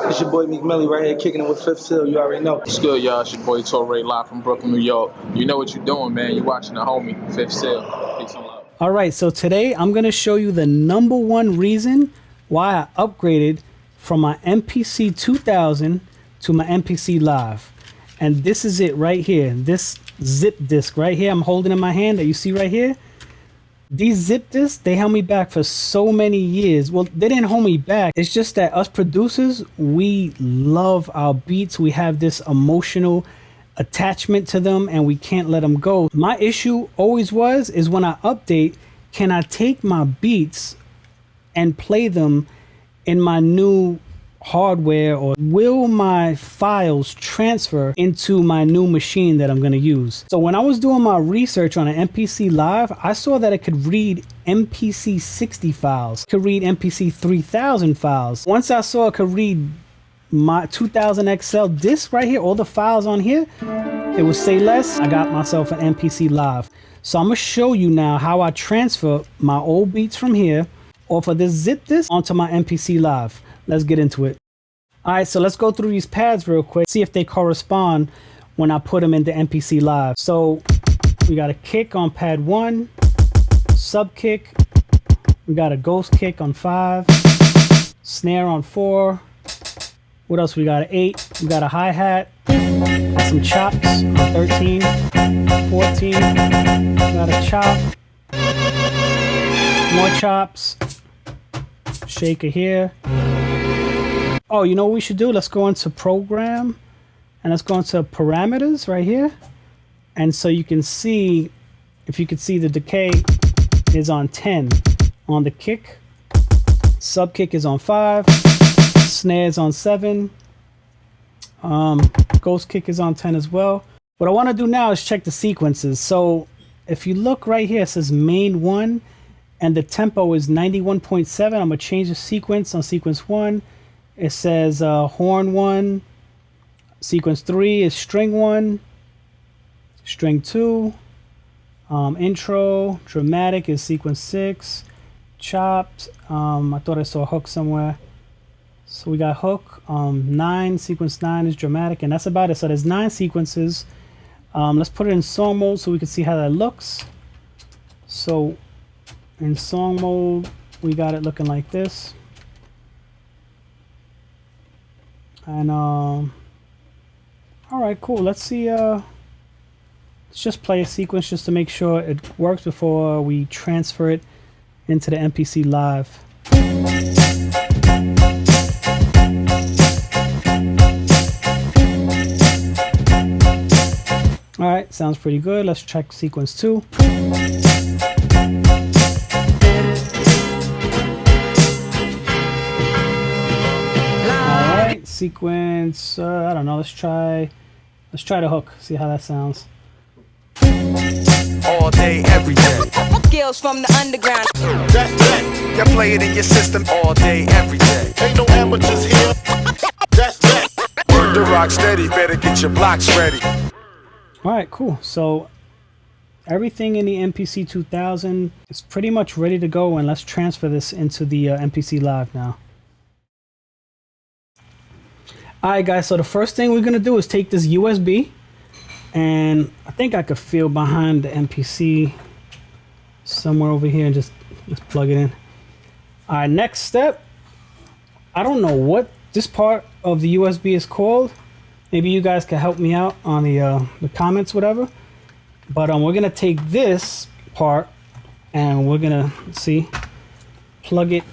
It's your boy Meek Millie right here kicking it with Fifth Seal. You already know. What's good, y'all? It's your boy Torre live from Brooklyn, New York. You know what you're doing, man. You're watching the homie, Fifth Seal. Peace and love. All right, so today I'm going to show you the #1 reason why I upgraded from my Mpc 2000 to my Mpc Live. And this is it right here. This zip disc right here I'm holding in my hand that you see right here. These zip discs, they held me back for so many years. Well, they didn't hold me back. It's just that us producers, we love our beats. We have this emotional attachment to them and we can't let them go. My issue always is when I update, can I take my beats and play them in my new hardware, or will my files transfer into my new machine that I'm going to use? So when I was doing my research on an Mpc Live, I saw that it could read Mpc 60 files, could read Mpc 3000 files. Once I saw it could read my 2000Xl disc right here, all the files on here, it would say less. I got myself an Mpc Live. So I'm going to show you now how I transfer my old beats from here off of this zip disk onto my Mpc Live. Let's get into it. All right, so let's go through these pads real quick, see if they correspond when I put them into Mpc Live. So we got a kick on pad 1, sub kick, we got a ghost kick on 5, snare on 4. What else we got? 8. We got a hi-hat, some chops on 13, 14. Got a chop, more chops, shaker here. Oh, you know what we should do? Let's go into program and let's go into parameters right here. And so you can see, if you can see, the decay is on 10 on the kick, sub kick is on 5, snares on 7, ghost kick is on 10 as well. What I want to do now is check the sequences. So if you look right here, it says main 1 and the tempo is 91.7. I'm going to change the sequence on sequence 1. It says horn 1, sequence 3 is string 1, string 2, intro, dramatic is sequence 6, chopped, I thought I saw a hook somewhere. So we got hook, 9, sequence 9 is dramatic, and that's about it. So there's 9 sequences. Let's put it in song mode so we can see how that looks. So in song mode, we got it looking like this. And all right, cool. Let's see. Let's just play a sequence just to make sure it works before we transfer it into the Mpc Live. All right, sounds pretty good. Let's check sequence 2. Sequence, I don't know, let's try the hook, see how that sounds. All day, every day. Skills from the underground. That's that. You play it in your system all day, every day. Ain't no amateurs here. That's that. Word to rock steady, better get your blocks ready. All right, cool. So everything in the Mpc 2000 is pretty much ready to go, and let's transfer this into the Mpc Live now. Alright guys, so the first thing we're going to do is take this USB, and I think I could feel behind the Mpc somewhere over here, and just plug it in. Alright, next step, I don't know what this part of the USB is called. Maybe you guys can help me out on the comments, whatever. But we're going to take this part and we're going to, plug it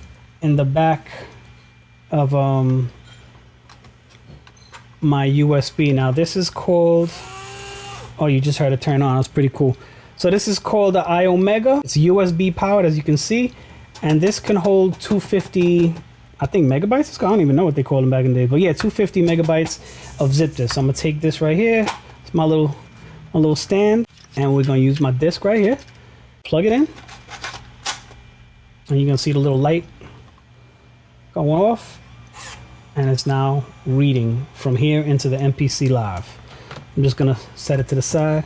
in the back of my USB. Now this is called, oh, you just heard it turn on. That's pretty cool. So this is called the iOmega. It's USB powered, as you can see, and this can hold 250, I think, megabytes. I don't even know what they called them back in the day, but yeah, 250 megabytes of zip disk. So I'm gonna take this right here. It's my little stand, and we're gonna use my disk right here. Plug it in, and you're gonna see the little light go off. And it's now reading from here into the Mpc Live. I'm just gonna set it to the side.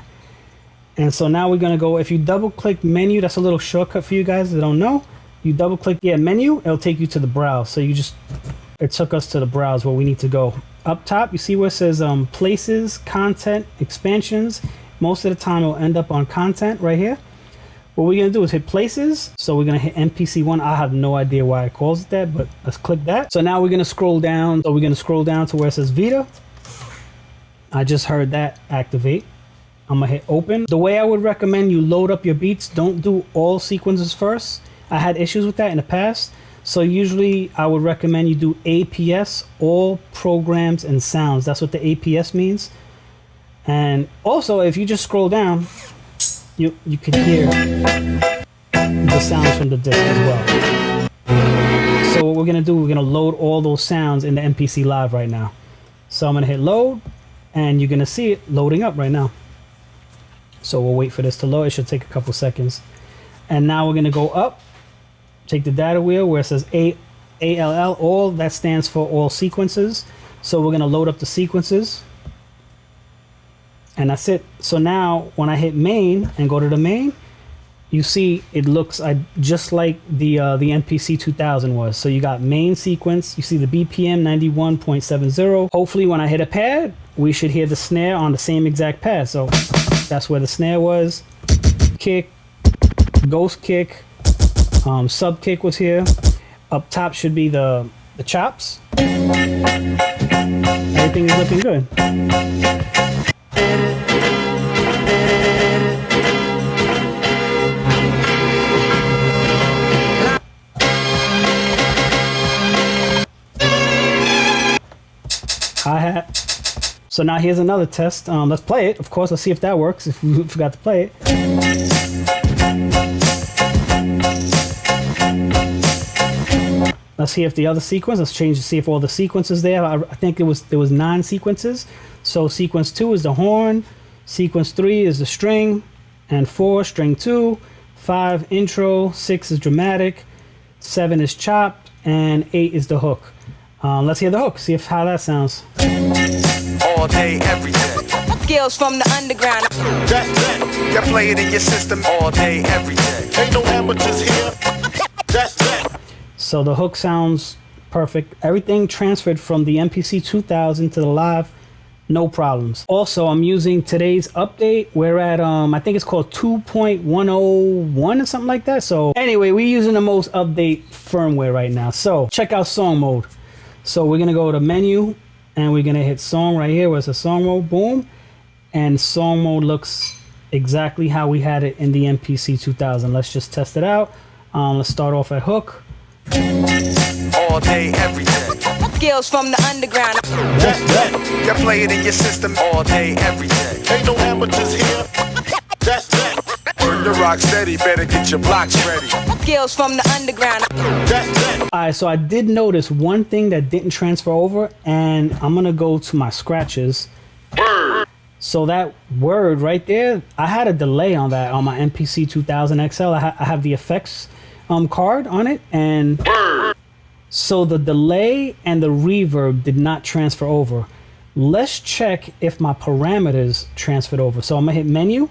And so now we're gonna go, if you double click menu, that's a little shortcut for you guys that don't know. You double click menu, it'll take you to the browse. So you just it took us to the browse where we need to go. Up top, you see where it says places, content, expansions. Most of the time it'll end up on content right here. What we're gonna do is hit places. So we're gonna hit MPC1. I have no idea why it calls it that, but let's click that. So now we're gonna scroll down. So we're gonna scroll down to where it says Vita. I just heard that activate. I'm gonna hit open. The way I would recommend you load up your beats, don't do all sequences first. I had issues with that in the past. So usually I would recommend you do APS, all programs and sounds. That's what the APS means. And also if you just scroll down, you can hear the sounds from the disc as well. So what we're gonna do, we're gonna load all those sounds in the MPC Live right now. So I'm gonna hit load and you're gonna see it loading up right now. So we'll wait for this to load. It should take a couple seconds. And now we're gonna go up, take the data wheel where it says ALL, all, that stands for all sequences. So we're gonna load up the sequences. And that's it. So now when I hit main and go to the main, you see it looks just like the Mpc 2000 was. So you got main sequence, you see the BPM 91.70. Hopefully when I hit a pad, we should hear the snare on the same exact pad. So that's where the snare was. Kick, ghost kick, sub kick was here. Up top should be the chops. Everything is looking good. Hi-hat. So now here's another test. Let's play it. Of course, let's see if that works, if we forgot to play it. Let's see if the other sequence, let's change to see if all the sequences there. I think there was 9 sequences. So sequence 2 is the horn, sequence 3 is the string, and 4 string 2, 5 intro, 6 is dramatic, 7 is chopped, and 8 is the hook. Let's hear the hook, see how that sounds. All day, every day. Skills from the underground. That's that. You play it in your system all day, every day. Ain't no amateurs here. That's that. So the hook sounds perfect. Everything transferred from the Mpc 2000 to the Live, no problems. Also, I'm using today's update. We're at, I think it's called 2.101 or something like that. So anyway, we're using the most update firmware right now. So check out song mode. So we're gonna go to menu and we're gonna hit song right here where it says song mode, boom. And song mode looks exactly how we had it in the Mpc 2000. Let's just test it out. Let's start off at hook. All day, every day. Skills from the underground. That's that. You play it in your system all day, every day. Ain't no amateurs here. That's that. Word to rock steady, better get your blocks ready. Skills from the underground. That's that. All right, so I did notice one thing that didn't transfer over, and I'm gonna go to my scratches. Word. So that word right there, I had a delay on that on my Mpc 2000Xl. I have the effects card on it, and so the delay and the reverb did not transfer over. Let's check if my parameters transferred over. So I'm gonna hit menu,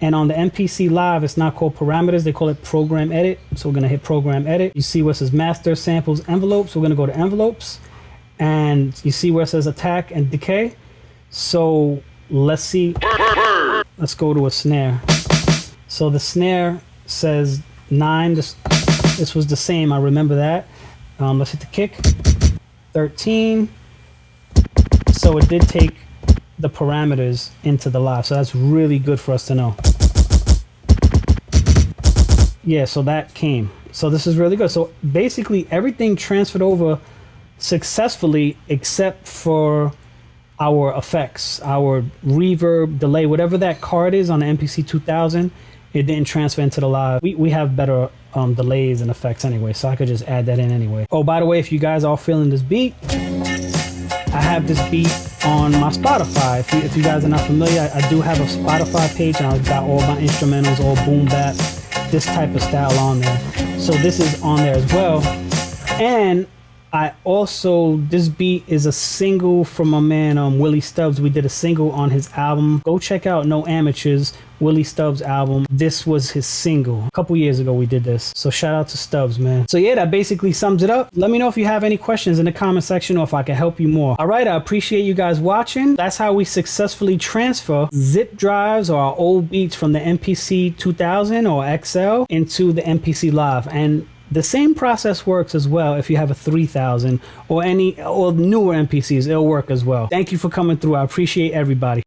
and on the Mpc Live, it's not called parameters, they call it program edit. So we're gonna hit program edit. You see where it says master, samples, envelopes. We're gonna go to envelopes, and you see where it says attack and decay. So let's see, let's go to a snare. So the snare says 9, this was the same, I remember that. Let's hit the kick, 13. So it did take the parameters into the Live, so that's really good for us to know. Yeah, so that came. So this is really good. So basically everything transferred over successfully except for our effects, our reverb, delay, whatever that card is on the Mpc 2000, it didn't transfer into the Live. We have better delays and effects anyway, so I could just add that in anyway. Oh, by the way, if you guys are feeling this beat, I have this beat on my Spotify. If you guys are not familiar, I do have a Spotify page, and I've got all my instrumentals, all boom bap, this type of style on there. So this is on there as well. And I also, this beat is a single from my man Willie Stubbs. We did a single on his album. Go check out No Amateurs, Willie Stubbs album. This was his single. A couple years ago we did this. So shout out to Stubbs, man. So yeah, that basically sums it up. Let me know if you have any questions in the comment section or if I can help you more. All right, I appreciate you guys watching. That's how we successfully transfer zip drives or our old beats from the Mpc 2000 or XL into the Mpc Live. And the same process works as well if you have a 3000 or newer MPCs. It'll work as well. Thank you for coming through. I appreciate everybody.